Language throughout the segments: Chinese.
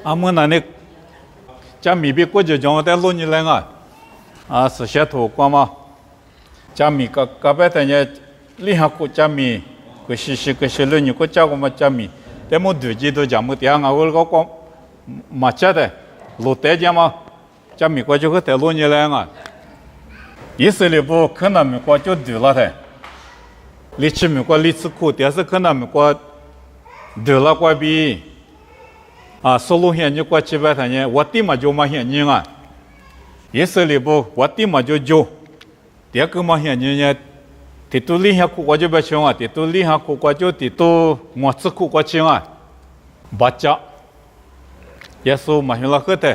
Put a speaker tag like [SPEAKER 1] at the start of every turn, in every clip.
[SPEAKER 1] 阿们那里，家米比过去讲在路你来啊，是些土瓜嘛，家米个别的呢，厉害过家米，个是路你个家个嘛家米，但么对几都讲么点啊，我个马家的路带家嘛，家米过去个在路你来意思里不可能米过就对了的，你吃米过你吃苦，但是可能米过对了过比。收入现你过去百多年，我地嘛就没现金意思里不，我地嘛就，第二个嘛现金呢，地都厉害苦我就不穷地都厉害苦我就地都我吃苦我穷不加，耶稣嘛现了后头，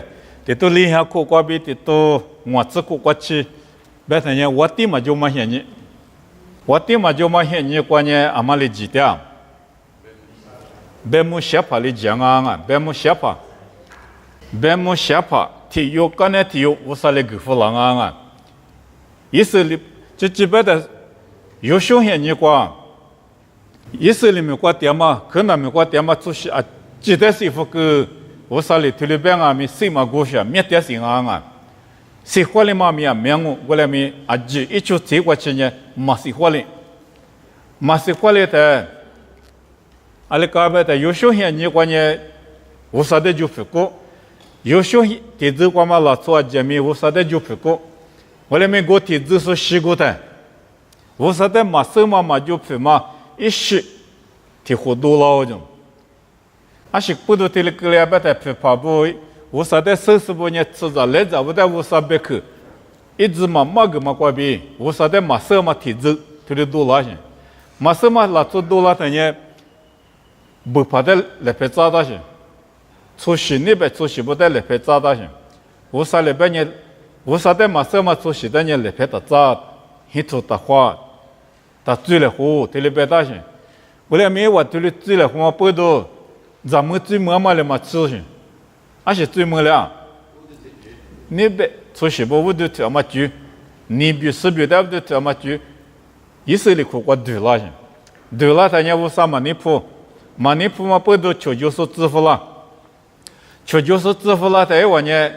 [SPEAKER 1] 地都厉害苦我比地都我吃苦我吃，百多年我地嘛就没现金，我地嘛就没现金过呢，阿妈里几点？别木下爬的讲别木下爬，体育干的体育，无啥的给付人意思里这基本的有凶险你过，意思里面过点嘛，可能没过点嘛，就是记得是副个无啥的体力病没谁嘛过去，没得事谁活的嘛没我来没就一出这过去呢，没谁活的。阿里嘎巴的有时候你关键无啥的就不过，有时候体质关嘛老做见面无啥的就不过，我来没过体质是习惯的，无啥的马手嘛就不嘛一时体活多了种，阿是不多体力个来把它不跑步，无啥的收拾不呢吃着来着不得无啥别去，一直嘛个嘛关闭，无啥的马手嘛体质体力多了些，马手嘛老做多了的呢。不怕的来拍炸到些，出席那边出席不得来拍炸到些，无啥来边呢，无啥的马上嘛出席的呢来拍的炸，一头的花，他追了火，这里边大些，我来没我这里追了火不多，咱们追么了嘛吃些，而且追么了，那边出席不我都这么久，你比是比的都这么久，以色列苦瓜对了些，对了他呢无啥嘛你破。马尼普嘛不都求就是支付了，但我呢，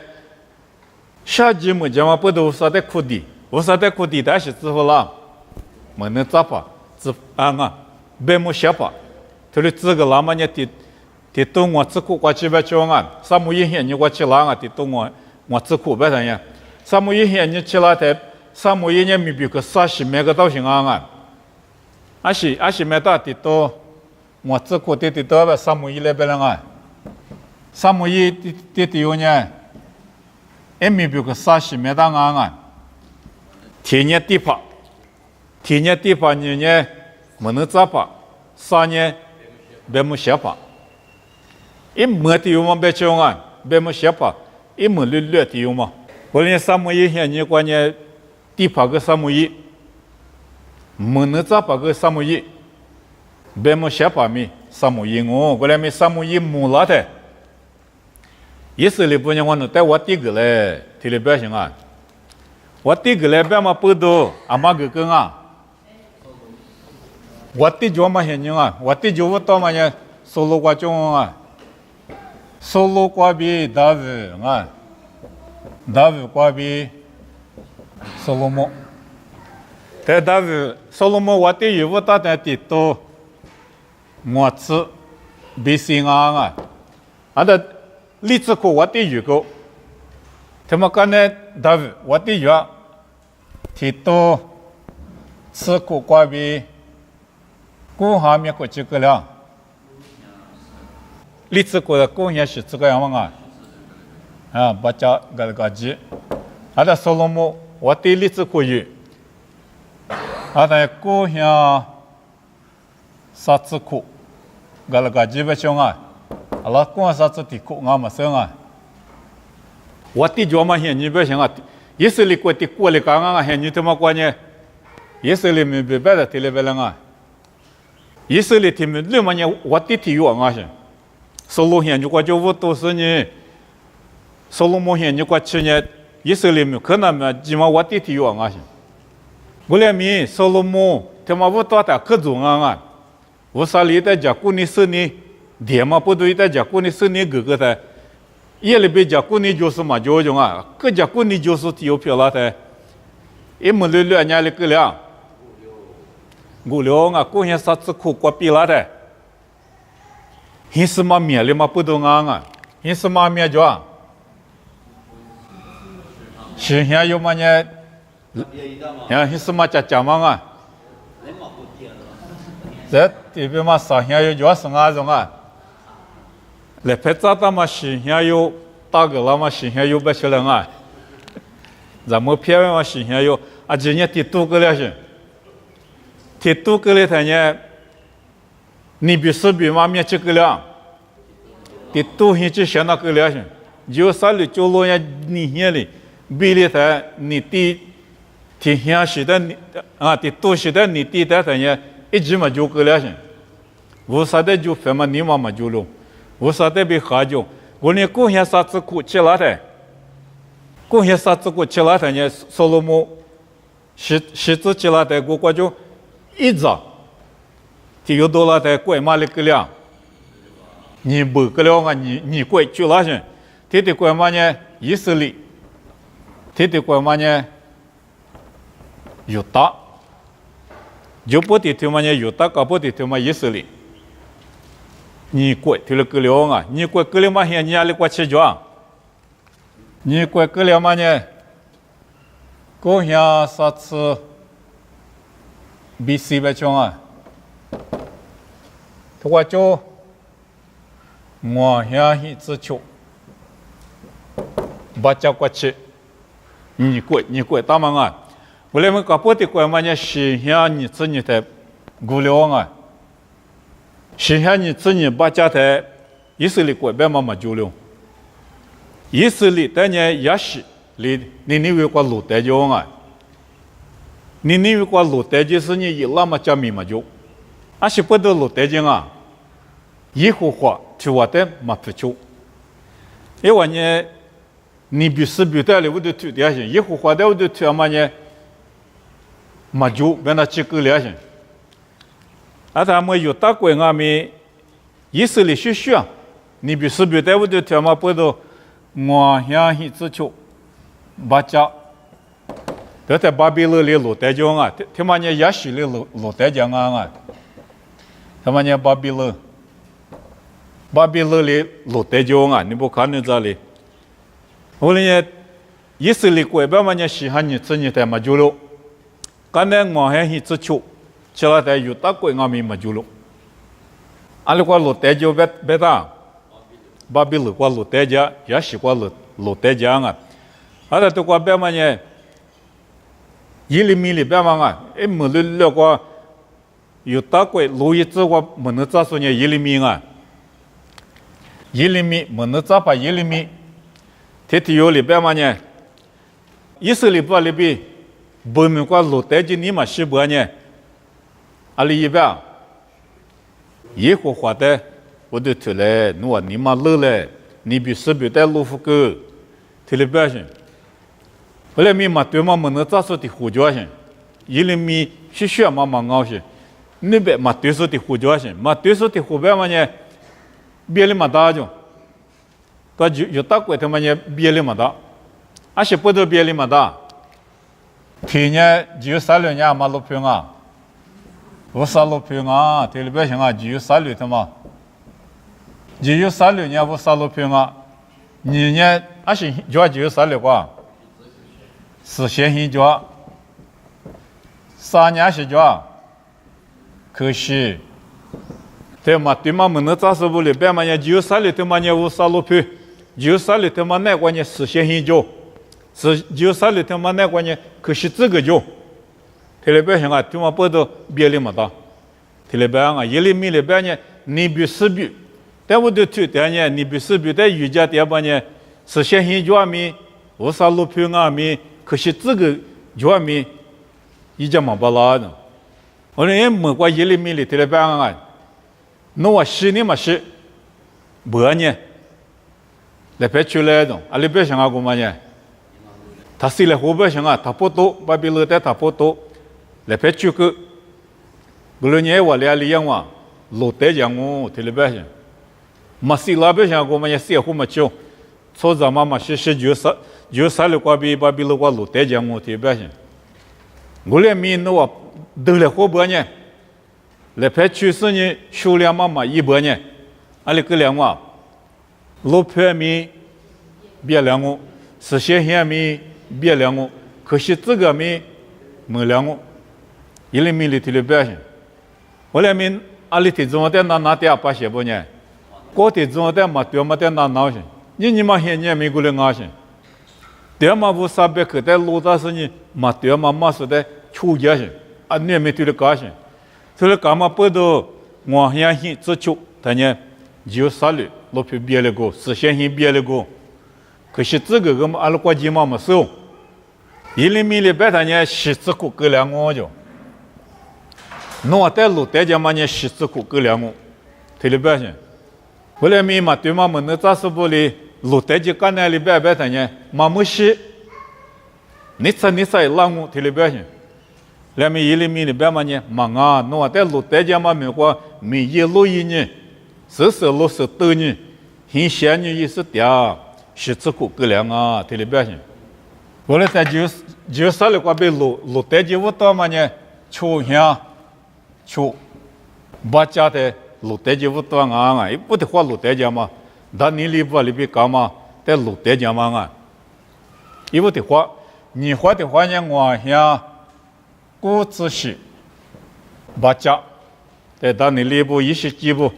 [SPEAKER 1] 下季么讲嘛不都啥的苦的，无啥的苦的，但是支付了，没能咋法，别么下法，他的这个那么呢的都我吃苦过去不穷啥么一天你过去了的都我吃苦不的呀，啥么一天你去了的，啥么一年没比个30每个都行阿是没到的都。我这苦的多吧，三亩一来不了三亩一的有呢，也没比个30没当天年地帕你呢，没能咋帕，3年别没下帕，一没的有嘛别穷别没下帕，一没略的有嘛，我连三亩一现你关键地帕个三亩一，没能咋帕个三亩一。别么下把米三亩一过来没3亩一亩了的，意思里不呢我能带我弟个来，体力表现我弟个来别嘛不多，阿妈个我弟就嘛现金我弟就我到嘛呢，收入过中收入过比大卫过比收入么，但大卫收入么我弟有我大点地多。我吃比心的例子可我的有个，他们讲呢，大卫我的有，提到吃苦瓜比，过下面过这个了，例子可的过也是这个样把家个子，的所罗门我的例子可有，的过下啥子苦。个基本上阿拉光啥子的苦没生我的就嘛现你不行以色列国的国里刚现你他妈关键，以色列没别的体力不了以色列他们六万年我的体育是，收入现你过就我都是呢，收入没现你过去年以色列没可能没起码我的体育是，我来没收入没他妈我多大可重无啥里的家过你是你，爹嘛不对的家过你是你哥哥的，也里边讲过年就是嘛就种啊，各家过年就是有票了的，一么2年里个了，5、6啊，过年啥子苦过比了的，还是嘛面里嘛不懂啊，还是嘛面叫，现在有嘛呢？还是嘛讲嘛啊？这这边嘛上下有叫什么种啊？来拍照的嘛，新乡有大个了嘛，新乡有不少人啊。咱们片嘛，新乡有啊，今年提多个了些，提多个了他呢，你比是比嘛面这个了，提多现在相当个了些，就啥里就路呀，你现里比例他你提乡时的你啊，提多时的你提的他呢，一直嘛就个了些，无啥的就分嘛你嘛就了。我说的比喝酒，我连贡献啥子苦吃了的，贡献啥子苦吃了的呢？所罗门是子吃了的，我就一早，就有多了的怪马里个了，你不个了啊？你怪去了些，天天怪嘛呢？以色列，天天怪嘛呢？犹大，就不得听嘛呢？犹大搞不得听嘛以色列。你怪提了个了啊！你怪个了嘛？现你家里怪吃着，你怪个了嘛呢？过下啥子BC 白讲啊？他话就我下一次去，把家怪吃，你怪大嘛啊！我来们搞不得怪嘛呢？是下你自己的过了啊！现在你自己把家台以色列国别嘛就了，以色列但呢也是你为过路代就啊，你为过路代就是你一拉嘛加米嘛就，而是不得路代就啊，以后话去我的嘛不就，因为呢你必须比代了我的推点些，以后话的我的推嘛呢嘛就变得几个了些。啊，他们有大国外面以色列学学，你必须别带我的条嘛不都我想一直求把家，都在巴比伦里路带讲啊，他们呢也是里路带讲啊，他们呢巴比伦里路带讲啊，你不看你这里，我呢以色列国别嘛呢喜欢你自己的嘛就了，刚才我想一直求。吃了在犹大国外面嘛就了，阿里过路带就别打，巴比伦过路带家也是过路带家啊，阿拉都过别嘛呢，耶利米里边嘛啊，没了过犹大国路一直过没能抓住呢耶利米啊，耶利米没能抓把耶利米，天天有里边嘛呢，以色列把里边不能过路带就你嘛是不呢？阿里一边，耶和华的，我都出来，我你妈乐嘞，你比是比带路夫个，提了表现。后来咪嘛对嘛没能抓住的胡椒些，耶利米是学嘛熬些，那边嘛对手的胡椒些，嘛对手的胡边嘛呢，别里嘛大就，他就大国他嘛呢别里嘛大，而且不都别里嘛大，去年就36年嘛路平啊。我36平啊，这里边行啊，只有36的嘛，只有36年我36平啊，2年而且就有36个，是先行脚，3年是脚，可惜，对嘛对嘛，没能抓住不里边嘛呢，只有36的嘛呢，我36平，只有36的嘛那个呢是先行脚，是只有36的嘛那个呢，可惜这个脚。这里边行啊，对嘛不都别里嘛大，这里边啊，耶利米里边呢，你比是比，但我的推点呢，你比是比在瑜伽点吧呢，是先行脚米，我啥路平啊米，可惜这个脚米，一家嘛不拉的，我呢也没过耶利米里这里边啊，那我是你嘛是，不呢，来别出来的，啊里边行啊个嘛呢，他是来后边行啊，他不多，巴比伦的他不多。来拍出个，不论你我俩里样哇，路带讲我，这里边是，马西那边想我们也写后么久，错咱妈妈是就了瓜比巴比了瓜路带讲我提表现，我连民诺得了好多年，来拍去世呢数量妈妈100年，阿里个两话，路拍米别两我，实现现米别两我，可惜这个米没两我，一里米里提了表现，我连民阿里提中的拿点把些不呢，过提中的嘛对嘛的拿些。你嘛现在美国人啊些，对嘛不啥别个在路上是呢，嘛对嘛是在出家些，啊你没对了干些，所以干嘛不都我现在只求他呢，就啥了，老皮别了个，实现性别了个，可是这个阿拉国际嘛没收，一里米里白他呢10次苦个两我就，弄在路在家嘛呢10次苦个两我，听了白些。后来米嘛对嘛们那咋是不哩？路带就干那里边他呢，嘛没事，你猜让我听里边去，来米一里米里边嘛呢，忙啊，弄在路带就嘛没过，米一路一呢，是路是多呢，很闲呢也是掉，10次苦个两啊，听里边去。后来在就啥了过被路带就我到嘛呢，出乡出，把家的。路带就不多啊，也不得花路带家嘛，但你里边干嘛？在路带家嘛啊，也不得花，你花的话呢，我想估计是把家，在当你里边一些几步，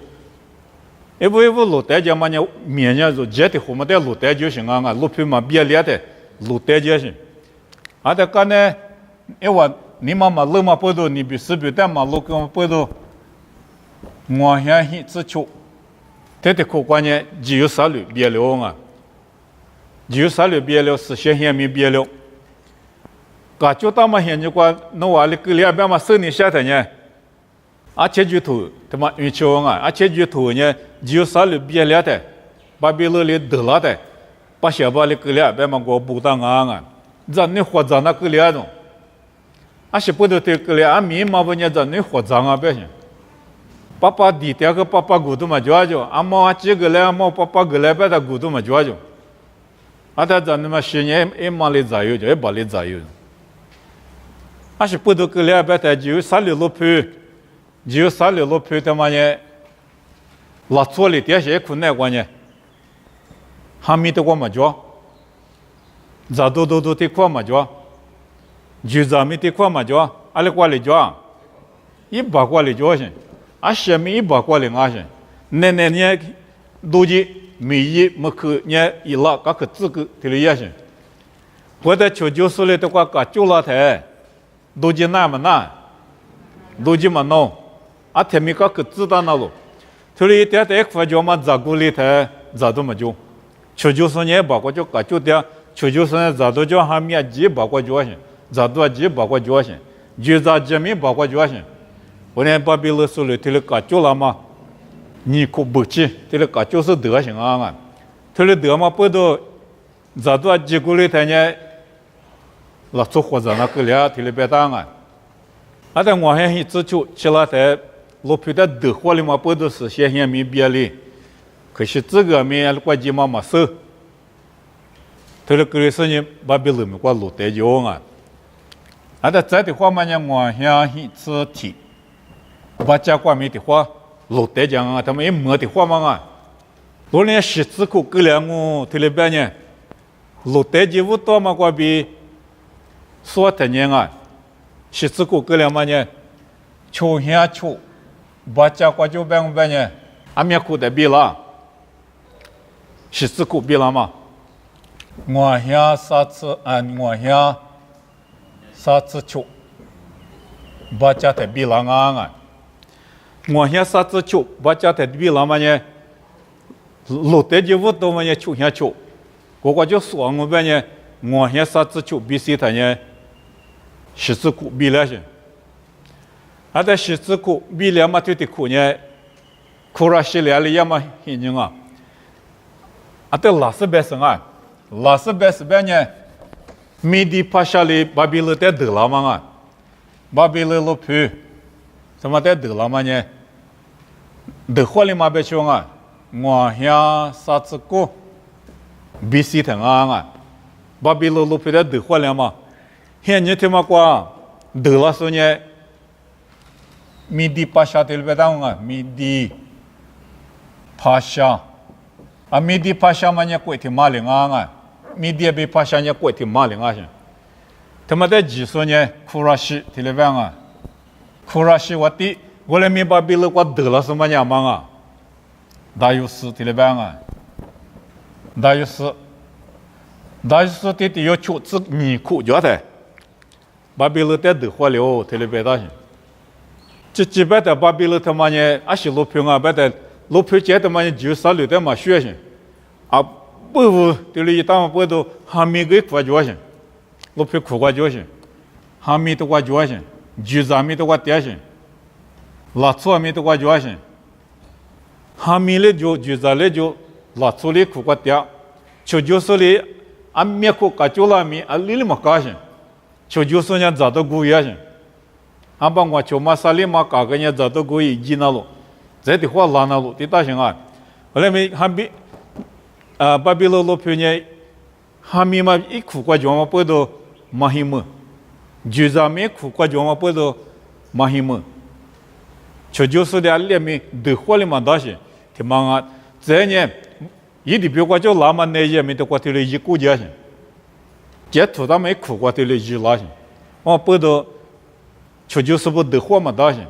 [SPEAKER 1] 一步路带家嘛呢，面呢就接的后面的路带就行啊，路皮嘛别裂的路带就行，啊，在干呢，因为你妈妈路嘛不多，你比是比在马路跟不多。我现在只求，这的可关键只有啥率别了啊，只有啥率别了，实现现没别了。感觉到嘛现在关那话里个两边嘛生意下头呢，而且就头他妈运气啊，而且就头呢只有啥率别了的，把别了里得了的，把小巴里个两边嘛我不当啊，让你活着那个两种，而且不得这个两米嘛不呢让你活着啊，别行。爸爸第二个爸爸骨头嘛抓住，阿妈几个来，阿妈爸爸个来把他骨头嘛抓住，阿他咱们10年一毛里咋有就一把里咋有，阿是不都个来把他就3里路皮，就3里路皮他妈呢，拉错里点些困难关呢，还没得过嘛抓，咋都得过嘛抓，就咱们得过嘛抓，阿里过里抓，一把过里抓先。啊，下面100过来啊些，那呢，都是每一没去呢一拉，个个资格提了也些，或者就是来的话，个就拉台，都是那么难，都是么弄，啊，他们个知道那路，所以在一块就嘛咋过来台，咋都没就，就是呢把个就个就的，就是呢咋都就还没几把个就些，咋都几把个就些，就咋几没把个就些。我连巴比勒说了，提了个就了嘛，你可不去，提了个就是德行啊，提了德嘛不都，咋都几个里头呢，老做活着那个了，提了别当啊，啊但我还是只求起来在路皮的德活里嘛不都是现没别哩，可是这个没国际嘛没收，提了个里是呢巴比勒没过路带就啊，啊但这的话嘛呢我还是只提。把家关没的话，路带讲啊，他们也没的话嘛啊，我连10次苦个两我提了半年，路带就不多嘛，关比说的年啊，10次苦个两嘛呢，抽下抽，把家关就半年，阿面苦的比了，10次苦比了嘛，我下3次啊，我下3次抽，把家的比了啊。我现在只求把家台比了嘛呢，路带就不多嘛呢，求下求，我就说我们呢，我现在只求比谁他呢，10次苦比了些，啊，在10次苦比了嘛，对的苦呢，苦了10年了也嘛很正啊，啊，对拉斯白生啊，拉斯白是白呢，没地趴下来巴比勒在得了嘛啊，巴比勒路皮，什么在得了嘛呢？得活里嘛别凶啊！我想啥子过， BC 腾啊，巴比伦路皮的德化了嘛，现在他妈qua德拉说呢，米迪帕夏的别当啊，米迪帕夏，啊米迪帕夏嘛呢过去马林啊，米迪比帕夏呢过去马林啊些，他妈的几说呢，库拉西的别当啊，库拉西我的，我来米巴比伦qua德拉说嘛呢嘛啊，大有事的别当啊。大约是的要求是米苦脚的，巴比伦的德化了，特别大些。这基本的巴比伦他妈呢，阿是路平啊，别的路平街他妈呢就少留的嘛学生，啊不的了一当不都还没给苦脚些，路平苦脚些，还没都苦脚些，就咱们都苦点些，拉错没都苦脚些，还没了就咱了就。拉出来苦瓜掉，就是哩，俺没苦干就拉米，俺里嘛干些，就是人找到故意些，俺把我就嘛啥里嘛干个人找到故意进那路，这的话拉那路的大型啊，后来没还比，巴比伦路票呢，还没嘛一苦瓜就嘛不都马希么，就是没苦瓜就嘛不都马希么，就是哩俺里面的话里嘛大些，他妈啊，这呢。一的别个叫拉嘛那些没得过头了一股家些，这土他没苦过头了一拉些，我不都，就是不得货嘛大些，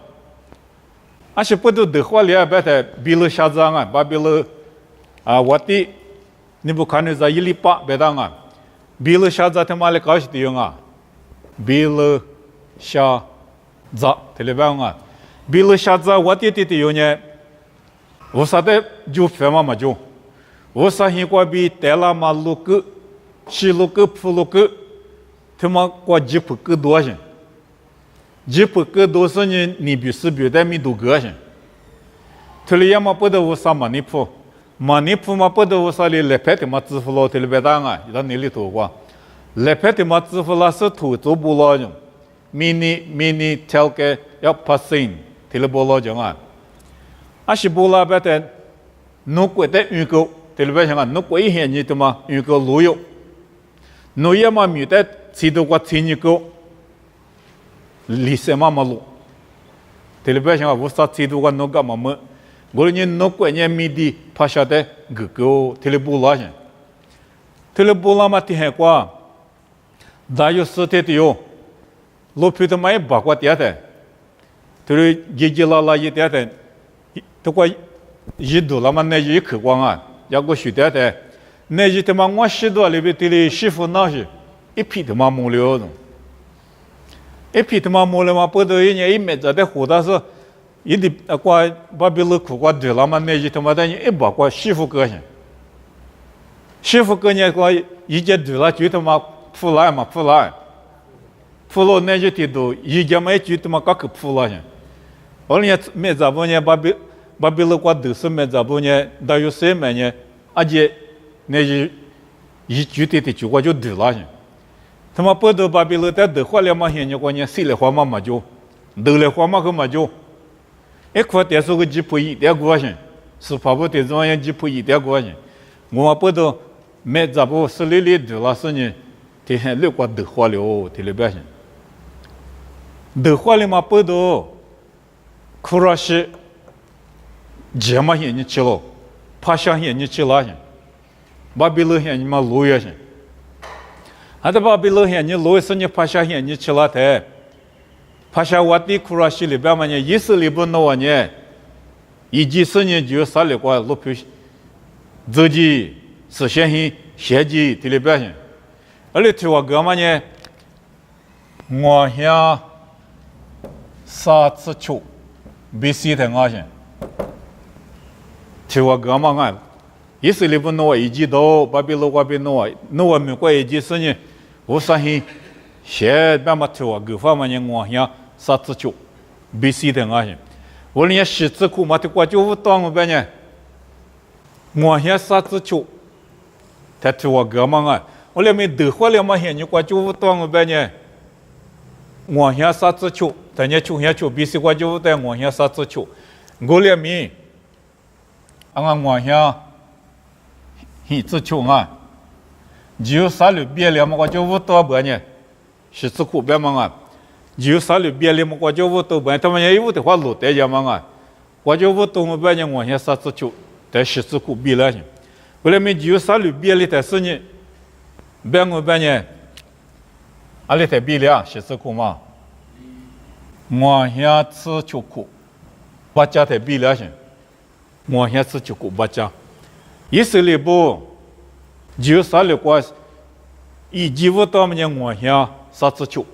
[SPEAKER 1] 而且不都得货了别的比如下子啊，把比如啊我的，你不看你在108别当啊，比如下子他妈的搞些的用啊，比如下子特别棒啊，比如下子我的用呢，我啥的就废嘛就。我啥现过比带了马路个、西路个、铺路个，他妈过几铺个多些，几铺个多是呢，你比是比的没多个些。他里要么不得我啥马尼铺嘛不得我啥里来拍的嘛支付了，他里别当啊，让你里头过，来拍的嘛支付了是土做不了的，mini 条个要passing，他里不了讲啊，啊是不了别的，弄过的预购。特别像啊，那过一些年的嘛，有个路由，路也嘛没得，吃到过吃一个，历史嘛路，特别像啊，我啥吃到过那个嘛么，我呢那过年没的，怕晓得个特别不拉些，特别不拉嘛的很过，大有实体的哟，路皮的嘛也包括点的，特别一拉一点的，都过一度了嘛那就一口光啊。要个学点的，那就他妈我许多里边的媳妇那些，一批他妈没了的，一批他妈没了嘛，不到一年一没在的活的是，一的过把别人苦过对了嘛，那就他妈的一把过媳妇个些，媳妇个呢过一节对了就他妈铺来，铺了那就提到一节没就他妈搞个铺了些，而且没咋不呢把别人过都是没咋不呢，到有谁没呢？而且那就一具体的就我就对了些，他妈不都把别人在都花了嘛些呢？过年谁来花嘛就，都来花嘛个嘛就，一块电视个几铺一点过些，是怕不得这样几铺一点过些，我不都没咋不是里对了是呢？提前六个都花了，提了别些，都花了嘛不都，苦了些。这嘛些你去了，怕想些你去了些，巴比伦些你嘛路也些，还得巴比伦些你路是你怕想些你去了的，怕想我的库拉西里边嘛呢，一时里不弄呢，一几十年就啥里过路皮，自己是先先记的里边些，而且听我哥嘛呢，我想啥次球，比西的我些。听我哥嘛啊，以色列不弄一季度，巴比伦那边弄美国一季是呢，我相信，现在嘛听我哥方嘛呢，我想啥子球，比西的我些，我连十字库嘛听我就不懂呗呢，我想啥子球，他听我哥嘛啊，我连没得话了嘛些，你我就不懂呗呢，我想啥子球，但你球比西我就不懂，我想啥子球，我连没。俺我想，一只球啊，只有三六别了嘛，我就无多半年，是吃苦别嘛啊，只有三六别了嘛，我就无多半，他们也有的话路得着嘛啊，我就无多半年我先啥子就，但是吃苦别了些，后来没只有三六别了的是呢，别我半年，阿里才别了是吃苦嘛，我先吃就苦，把家才别了些，我先吃就苦把家，以色列不。只有三六个，以及我到们我乡啥子球，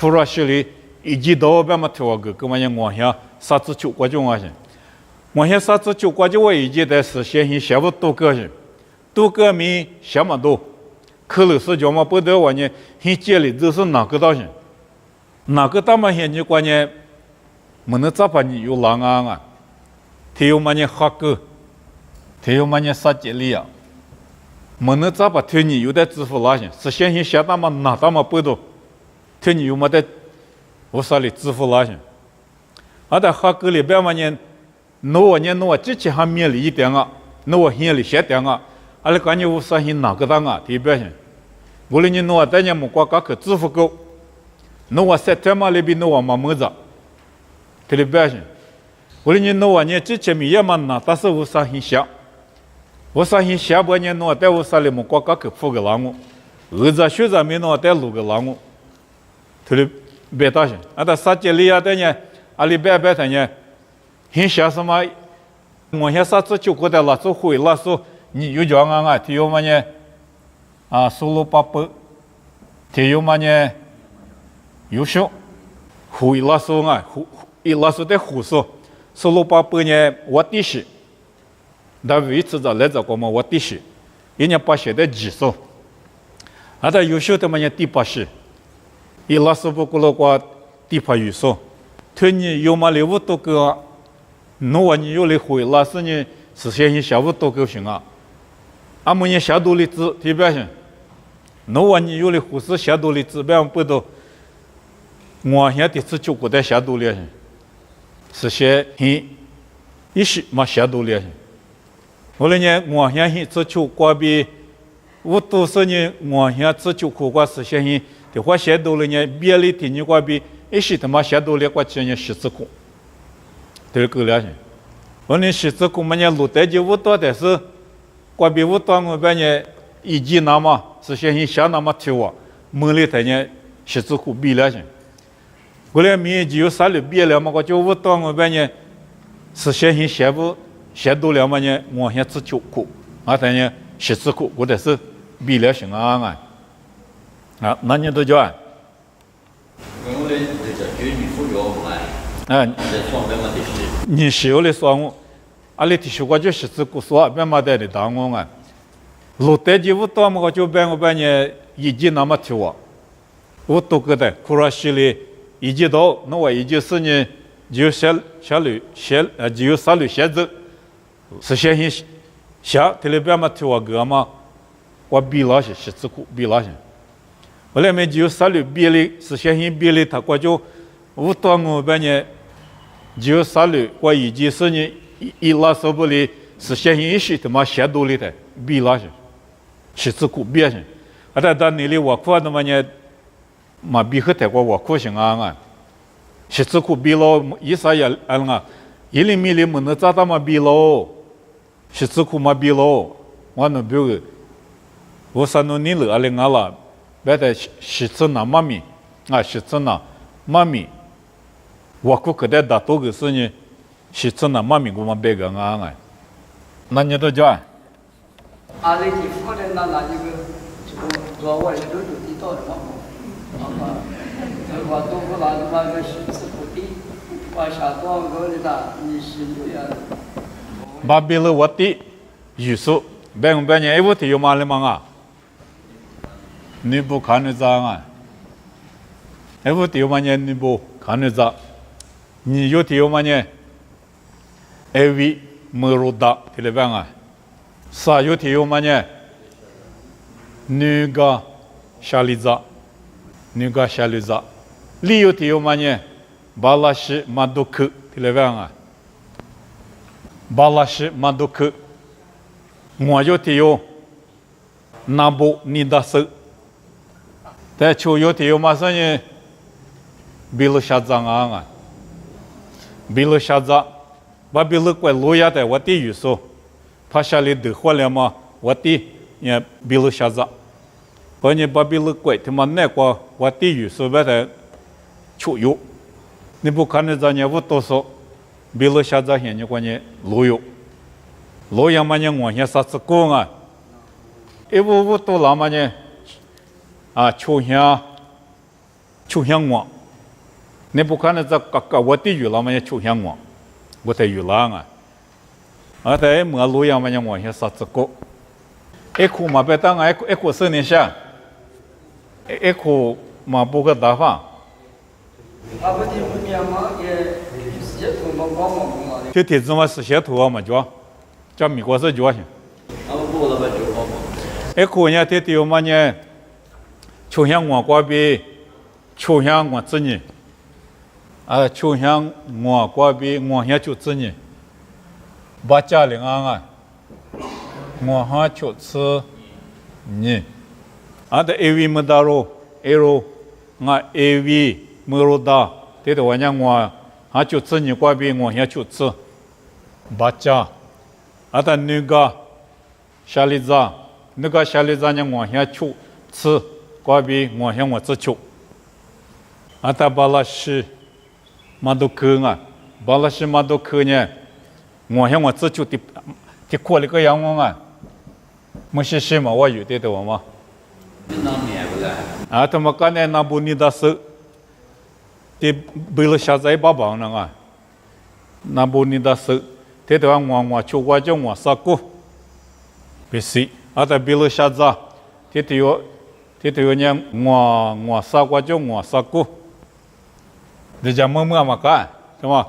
[SPEAKER 1] 库拉西里以及到别么跳个，跟我我乡啥子球国家些，我乡啥子球国家我以前在是先行下午多个些，多个米什么多，可能是叫么不得我呢，很建立就是哪个道些，哪个大嘛现在关键，没能咋办你有狼啊，他有么呢哈个，他有么呢啥建立啊？没能咋把推你有的支付拉些，是先行下大嘛哪大嘛不多，推你有么的无啥的支付拉些，而在哈个里边嘛呢，我之前还免了一点啊，我现了些点啊，阿拉感觉无啥些哪个当啊，特别些，无论你我在年么国家去支付够，我三天嘛里边我嘛么子，特别些，无论你我呢之前没也嘛哪，但是无啥些下。我相信下半年我带我啥里么国家去付个浪我，学者没我带录个浪我，特别大些。但啥节里的呢？阿里白的呢？很下什么？我现啥子就觉得那时会那时你有讲啊，提有么呢？苏鲁巴布，提有么呢？有少会那时啊，那时的胡说，苏鲁巴布呢，我的是。但维持着来着我们我的是，人家把写的技术，他有时候他们也第八十，伊拉斯不过了个第八语数，推你有嘛来五多个，我你有来回，那是你是先下午多个行啊，俺们也下多的字特别行，我你有来回是下多的字，别人不多，我现在是就过在下多了，是些很一时嘛下多了。后来呢，我相信这就过比，我都是呢，我想这就苦瓜是相信的话，写多了呢，别的天你过比，一时他妈写多了过去呢，十字苦，对够了些。我呢十字苦嘛呢，路带就我到的是，过比我到我边呢，以及那么是相信下那么跳啊，没里头呢十字苦比了些。后来明就有啥了别了嘛，我就我到我边呢，是相信写不。写多了嘛呢，我先自救苦，等呢十字苦，或者是比了行啊，那你都叫啊？
[SPEAKER 2] 我嘞就叫女妇幼嘛，在双边嘛的是。
[SPEAKER 1] 你小的说我，阿里提出过就十字苦说，别嘛在的打我啊，路带就我到嘛，我就我呢，已经那么跳啊，我都觉得苦了心里，已经到，那我已经是呢，就下就有三六写字。是先行下，特别嘛跳个嘛，我比那些十字苦比那些，后来没就三六比例是先行比例，他我就我到我边呢，就三六我已经是呢一拉手不里是先行一些他妈写多里的比那些十字苦比那些，但你里我苦的嘛呢，嘛比和泰国我苦行啊，十字苦比了以啥也啊，一厘米里没能找到嘛比了。十字苦嘛比咯，我那比如，我三弄你了阿里阿拉，别的十次那妈咪，十次那妈咪，我估可得大多个是呢，十次那妈咪我们别个啊，那你都叫？
[SPEAKER 3] 阿里地方的那一个，做我的都地道的嘛，我都不拿那个十字苦地，我下多个的那，你心里呀。
[SPEAKER 1] 巴比了我的语数，别人我提有嘛了嘛啊？你不看得着啊？我提有嘛呢？你不看得着？你有提有嘛呢？AV 没入达，提了别啊？啥有提有嘛呢？女个下里子，里有提有嘛呢？巴拉西马杜克，提了别啊？巴拉西马杜克，我就提有那不你的手，但求有天有马上呢，比如下葬啊，比如下葬，把比如怪路亚的我地语说，怕下里得火了嘛，我地也比如下葬，把你把比如怪他妈那个我地语说白的求有，你不看那咱也不多说，比如下葬现你关键路有，路亚嘛你往下啥子讲啊？一步多老嘛呢？啊，求香我，你不看那这个我地语了嘛？求香我在语浪啊，啊在马路上嘛呢往下啥子过？一哭嘛别当啊，一哭生年下，一哭嘛不个打法。
[SPEAKER 3] 阿不的不面嘛也些图嘛光嘛光啊。
[SPEAKER 1] 就天子嘛是些图啊嘛叫，叫美国是叫行。
[SPEAKER 2] 他们不那么就好嘛。
[SPEAKER 1] 一哭呢天天嘛呢？求香我过边，求香我子女，啊，求香我过边，我下就子女，把家里啊，我哈就吃你，啊的 AV 没打罗，ARO， 我 AV 没罗打，这个玩意我哈就子女过边，我下就吃，把家，啊的那个小李子，那个小李子呢我下就吃。过边我向我自求，啊，他巴拉西马都去啊，巴拉西马都去呢，我向我自求的过了个样啊，没些什么我有的多嘛，啊，他们刚才那不你的手，的为了下载爸爸那个，那不你的手，这头我求我叫我杀过，别是，啊，他为了下载，这头。这头呢，我杀过就我杀过，人家么嘛干，是吧？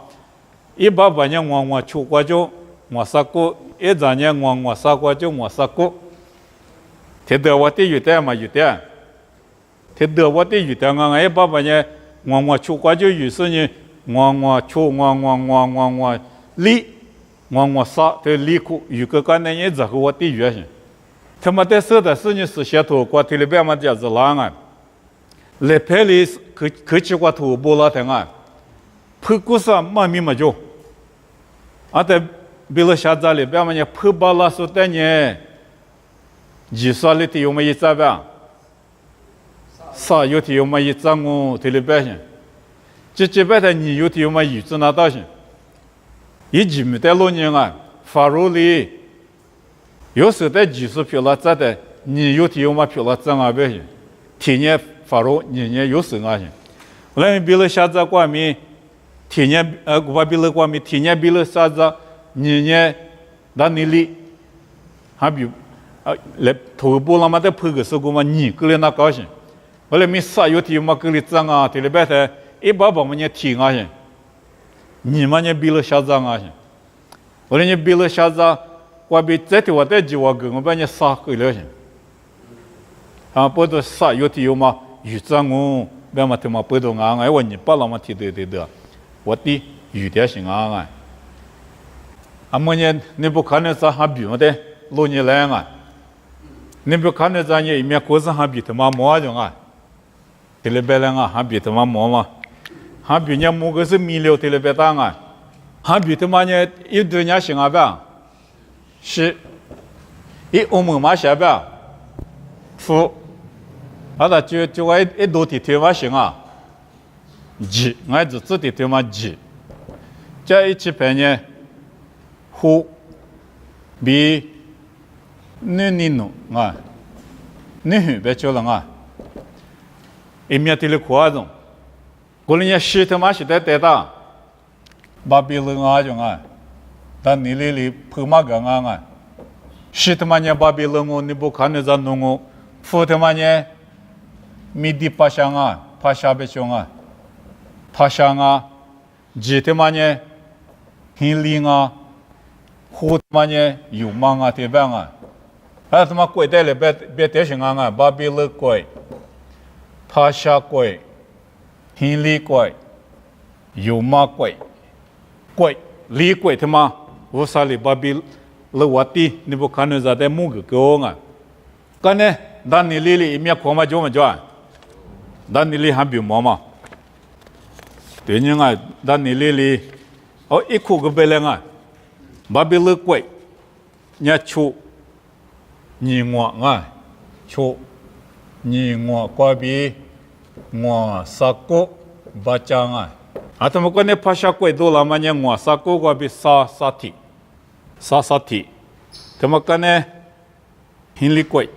[SPEAKER 1] 一把把呢我出过就我杀过，一张呢我杀过就我杀过。这得我的有的嘛有的，这得我的有的一把把呢我出过就有时呢我出我离我杀这离苦有个干呢也只和我的有些。他们在说的是你是些土瓜地里边嘛叫子浪啊，来拍里可去过土不拉腾啊，拍故事嘛咪嘛就，啊在比如下在里边嘛呢拍巴拉说的呢，几岁里头有么一张吧，啥有头有么一张哦，地里边些，这边的你有头有么有子拿到些，一几没得老年啊，发入里。有时在技术漂了咋的？你有天有嘛漂了怎啊别行？天年发入年年有时啊行。来比如下子光明，天年我比如光明，天年比如啥子？年年那你里，还比来头部那么在拍个时候嘛，你个人那高兴。我来没啥有天有嘛个人怎啊？这里边的一把把么呢天啊行，你嘛呢比如下子啊行。我来你比如下子。我比这条我带几我跟我把你杀回来先，啊，不都杀有的有嘛，有张我，别嘛他妈不都安哎，我你把那么提的，我的有点行安哎，啊么呢，你不看那啥还比么的，老年来啊，你不看那啥呢，一面过上还比他妈毛种啊，这里边人啊还比他妈毛嘛，还比人家毛个是米料这里边当啊，还比他妈呢一堆人行啊呗。是，一我们嘛下边，夫，啊那就我一多的对嘛行啊，几，我只自的对嘛几，这一起排呢，呼，比，你弄啊，你别叫了啊，一面的了夸张，过了呢是他妈是在带大，把别人啊种啊。但你里拍马杆啊，是他妈呢巴比伦哦，你不看那咱弄哦，夫他妈呢，米地帕香啊，帕夏贝香啊，帕香啊，吉他妈呢，黑林啊，胡他妈呢有忙啊，对吧啊？啊他妈贵带了别得行啊，巴比伦贵，帕夏贵，黑林贵，有忙贵，贵李贵他妈。我啥里巴比了我的，你不看那在木个高啊？干呢，但你里里面狂嘛就么叫，但你里还比毛嘛。对人啊，但你里里，哦一哭个别人啊，把别人贵，人家出，你我啊，出，你我过比，我杀过，把讲啊。啊，他们关键拍下贵多了嘛？人我杀过过比杀体，他们关键很厉贵。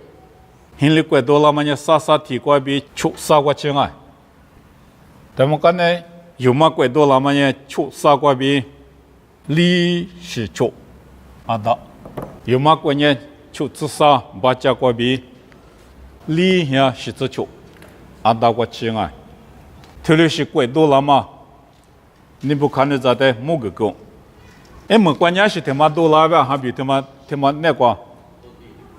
[SPEAKER 1] hin li kwe do la ma nya sa ti kwa bi chu sa kwa chinga ta mo kan ne yu ma kwe do la ma nya chu sa kwa bi li shi chu ada yu ma kwe nya chu tsu sa ba cha kwa bi li ya shi tsu chu ada kwa chinga tulu shi kwe do la ma ni bu kan ne za de mu ge go e mo kwa nya shi te ma do la ba ha bi te ma ne kwa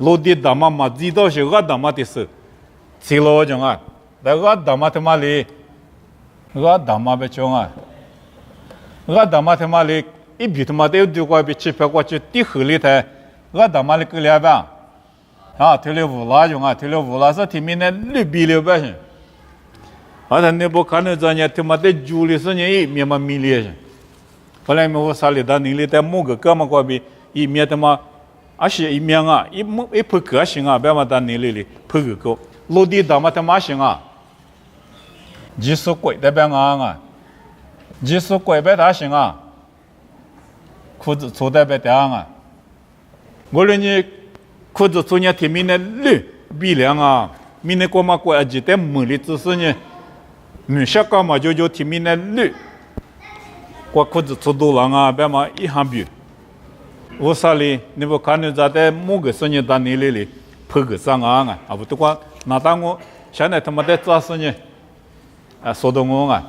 [SPEAKER 1] lô đi đam mà gì đó sẽ gạt đam thì sự chỉ lo chẳng à đã gạt đam thì mà li gạt đam về chỗ à gạt đam thì mà li ít bị thì mà đều được qua bị chụp qua chụp tí khử li thế gạt đam li cứ liệp à thì liệp vô la chẳng à thì liệp vô la sao thì mình liệp bị liệp vậy à thằng này bố khán giả nhà thì mà để du lịch sao nhỉ miền mà mi liệp后来我啥里到你里在某个哥们过比一面的嘛。而且一面啊，一拍个行啊，别嘛到你里拍个够，落地到嘛他妈行啊，技术贵的别啊，技术贵别他行啊，裤子粗的别掉啊，我认为裤子粗呢，天明的绿比量啊，明的过嘛过而且在门里只是呢，没下个嘛就天明的绿，过裤子粗多了啊，别嘛一行比。我啥哩？你不看你在在某个生意单里里拍个上啊？啊不，不管那当我现在他妈在做生意，说到我啊。